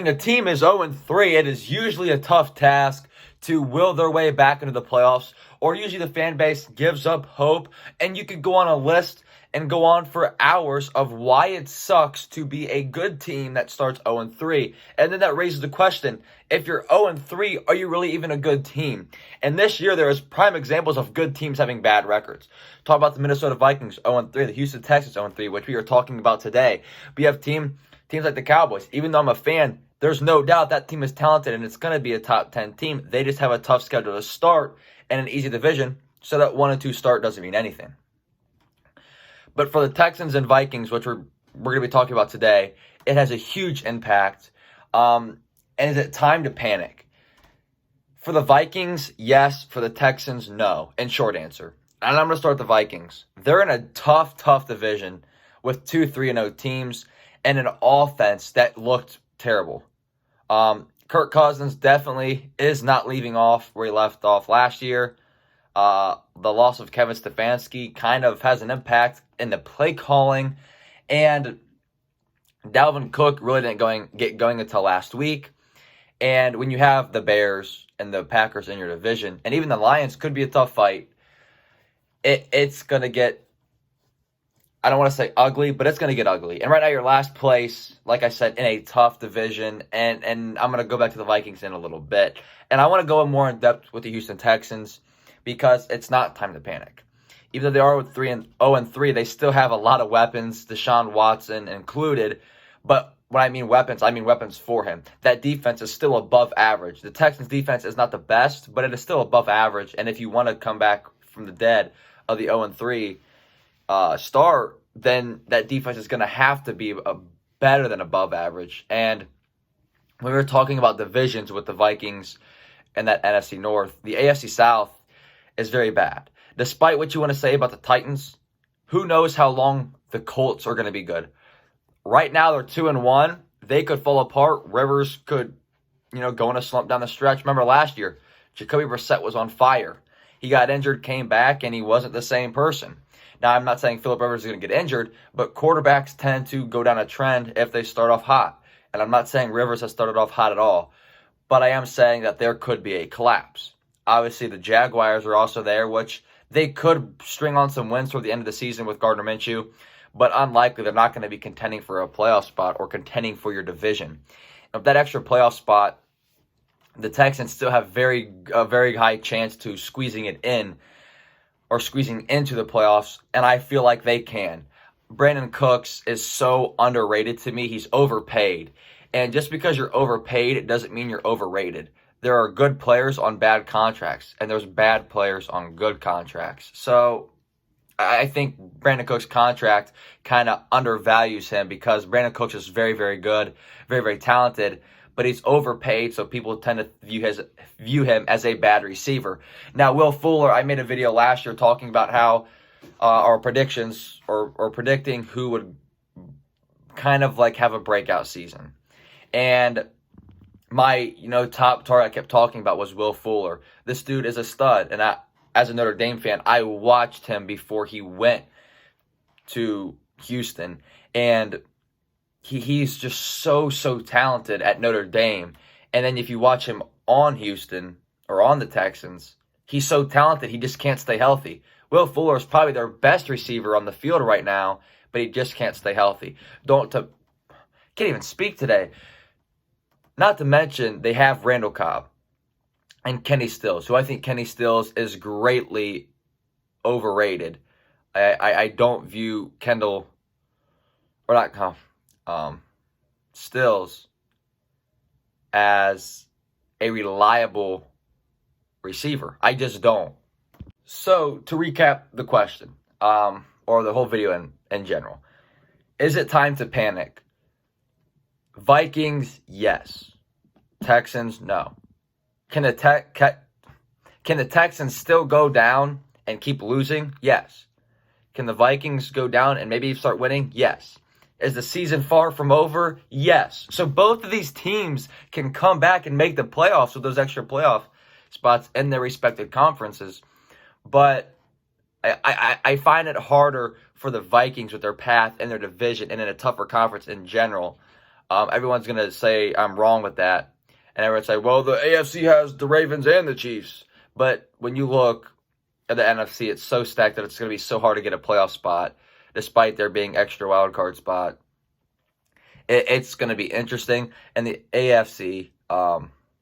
When a team is 0-3, it is usually a tough task to will their way back into the playoffs, or usually the fan base gives up hope, and you could go on a list and go on for hours of why it sucks to be a good team that starts 0-3. And then that raises the question, if you're 0-3, are you really even a good team? And this year, there is prime examples of good teams having bad records. Talk about the Minnesota Vikings 0-3, the Houston Texans 0-3, which we are talking about today. We have teams like the Cowboys. Even though I'm a fan, there's no doubt that team is talented and it's going to be a top 10 team. They just have a tough schedule to start and an easy division, so that 1-2 start doesn't mean anything. But for the Texans and Vikings, which we're going to be talking about today, it has a huge impact. And is it time to panic? For the Vikings, yes. For the Texans, no. And short answer. And I'm going to start with the Vikings. They're in a tough division with 2 3-0 teams and an offense that looked terrible. Kirk Cousins definitely is not leaving off where he left off last year. The loss of Kevin Stefanski kind of has an impact in the play calling, and Dalvin Cook really didn't get going until last week. And when you have the Bears and the Packers in your division, and even the Lions could be a tough fight, it's going to get, I don't want to say ugly, but it's going to get ugly. And right now you're last place, like I said, in a tough division. And I'm going to go back to the Vikings in a little bit. And I want to go more in depth with the Houston Texans because it's not time to panic. Even though they are 0-3, they still have a lot of weapons, Deshaun Watson included. But when I mean weapons for him. That defense is still above average. The Texans defense is not the best, but it is still above average. And if you want to come back from the dead of the 0-3 start, then that defense is going to have to be better than above average. And when we were talking about divisions with the Vikings and that NFC North, the AFC South is very bad. Despite what you want to say about the Titans, who knows how long the Colts are going to be good. Right now, they're 2-1. They could fall apart. Rivers could, go in a slump down the stretch. Remember last year, Jacoby Brissett was on fire. He got injured, came back, and he wasn't the same person. Now, I'm not saying Philip Rivers is going to get injured, but quarterbacks tend to go down a trend if they start off hot. And I'm not saying Rivers has started off hot at all, but I am saying that there could be a collapse. Obviously, the Jaguars are also there, which they could string on some wins toward the end of the season with Gardner Minshew, but unlikely. They're not going to be contending for a playoff spot or contending for your division. If that extra playoff spot, the Texans still have a very high chance to squeezing it in or squeezing into the playoffs, and I feel like they can. Brandon Cooks is so underrated to me. He's overpaid. And just because you're overpaid, it doesn't mean you're overrated. There are good players on bad contracts, and there's bad players on good contracts. So I think Brandon Cooks' contract kind of undervalues him because Brandon Cooks is very, very good, very, very talented, but he's overpaid, so people tend to view him as a bad receiver. Now, Will Fuller, I made a video last year talking about how our predictions or predicting who would kind of like have a breakout season. And my, top target I kept talking about was Will Fuller. This dude is a stud. And as a Notre Dame fan, I watched him before he went to Houston. And he's just so talented at Notre Dame. And then if you watch him on Houston or on the Texans, he's so talented, he just can't stay healthy. Will Fuller is probably their best receiver on the field right now, but he just can't stay healthy. Can't even speak today. Not to mention, they have Randall Cobb and Kenny Stills, who I think Kenny Stills is greatly overrated. I don't view Stills as a reliable receiver. I just don't. So, to recap the question, or the whole video in general, is it time to panic? Vikings, yes. Texans, no. Can the Texans still go down and keep losing? Yes. Can the Vikings go down and maybe start winning? Yes. Is the season far from over? Yes. So both of these teams can come back and make the playoffs with those extra playoff spots in their respective conferences. But I find it harder for the Vikings with their path and their division and in a tougher conference in general everyone's going to say I'm wrong with that. And everyone's say, well, the AFC has the Ravens and the Chiefs. But when you look at the NFC, it's so stacked that it's going to be so hard to get a playoff spot, despite there being extra wild card spot. It's going to be interesting. And the AFC,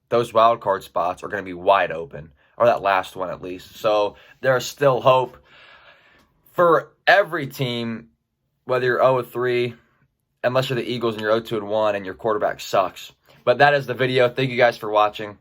those wild card spots are going to be wide open, or that last one at least. So there's still hope for every team, whether you're 0-3, unless you're the Eagles and you're 0-2-1 and your quarterback sucks. But that is the video. Thank you guys for watching.